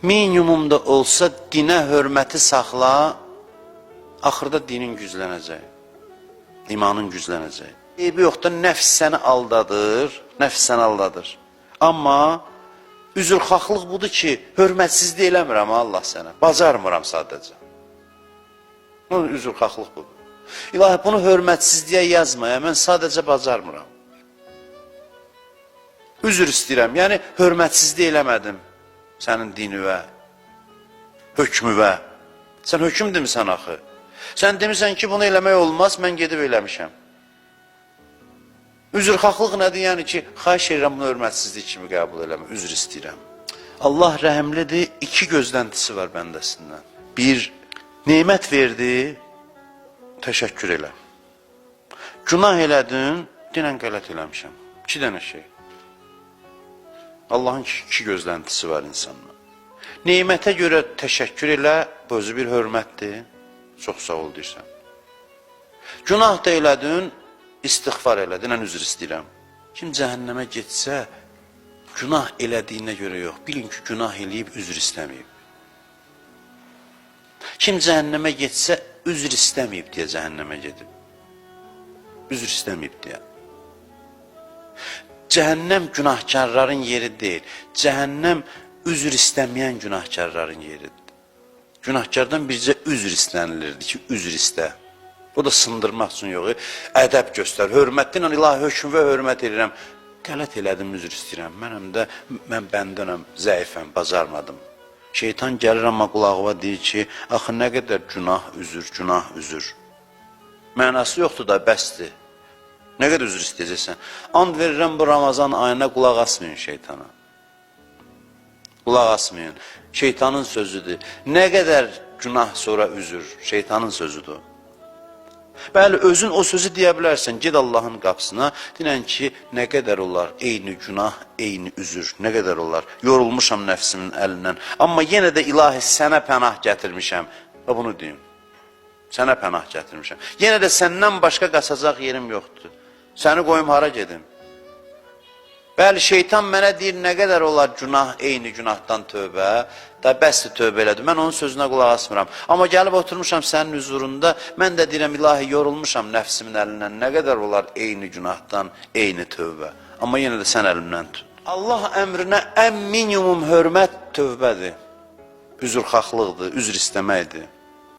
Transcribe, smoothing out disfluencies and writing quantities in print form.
minimumda olsa dinə hörməti saxla, axırda dinin güclənəcək, imanın güclənəcək. Eybi yoxdur, nəfs səni aldadır, nəfs səni aldadır. Amma üzrxahlıq budur ki, hörmətsizlik eləmirəm Allah sənə, bacarmıram sadəcə. Üzrxahlıq budur. İlahi, bunu hörmətsizliyə yazmaya, mən sadəcə bacarmıram. Üzr istəyirəm, yəni hörmətsizlik eləmədim sənin dinivə, hökmüvə. Sən hökm demisən axı. Sən demirsən ki, bunu eləmək olmaz, mən gedib eləmişəm. Üzrxahlıq nədir? Yəni ki, xahiş edirəm bunu hörmətsizlik kimi qəbul eləmə, üzr istəyirəm. Allah rəhəmlidir, iki gözləntisi var bəndəsindən. Bir, nemət verdi, təşəkkür elə. Günah elədin, dinən qələt eləmişəm. İki dənə şey. Allahın iki gözləntisi var insanla. Nemətə görə təşəkkür elə, bu özü bir hörmətdir. Çox sağ ol deyirsən. Günah da elədin, istiğfar elə, dinən üzr istəyirəm. Kim cəhənnəmə getsə, günah elədiyinə görə yox, bilin ki, günah eləyib, üzr istəməyib. Kim cəhənnəmə getsə, üzr istəməyib deyə cəhənnəmə gedib. Üzr istəməyib deyə. Cəhənnəm günahkarların yeri deyil. Cəhənnəm üzr istəməyən günahkarların yeridir. Günahkardan bircə üzr istənilirdi ki, üzr istə. O da sındırmaq üçün yox, ədəb göstər, hörmətli ilə ilahi hökmə hörmət edirəm. Qələt elədim, üzr istəyirəm. Mən bəndənəm, zəifəm, bacarmadım. Şeytan gəlir amma qulağıma deyir ki, axı nə qədər günah, üzür, günah, üzür. Mənası yoxdur da, bəsdir. Nə qədər üzr istəyəcəksən? And verirəm bu Ramazan ayına qulaq asmayın şeytana. Qulaq asmayın. Şeytanın sözüdür. Nə qədər günah sonra üzür, şeytanın sözüdür. Bəli, özün o sözü deyə bilərsən, ged Allahın qapısına, dinən ki, nə qədər olar, eyni günah, eyni üzür, nə qədər olar, yorulmuşam nəfsimin əlindən, amma yenə də ilahi sənə pənah gətirmişəm, və bunu deyim, sənə pənah gətirmişəm, yenə də səndən başqa qaçacaq yerim yoxdur, səni qoyum hara gedim. Bəli, şeytan mənə deyir, nə qədər olar günah, eyni günahdan tövbə, da bəsdir tövbə elədir, mən onun sözünə qulaq asmıram. Amma gəlib oturmuşam sənin hüzurunda, mən də deyirəm, ilahi yorulmuşam nəfsimin əlindən, nə qədər olar eyni günahdan, eyni tövbə. Amma yenə də sən əlimdən tut. Allah əmrinə ən minimum hörmət tövbədir, üzrxahlıqdır, üzr istəməkdir.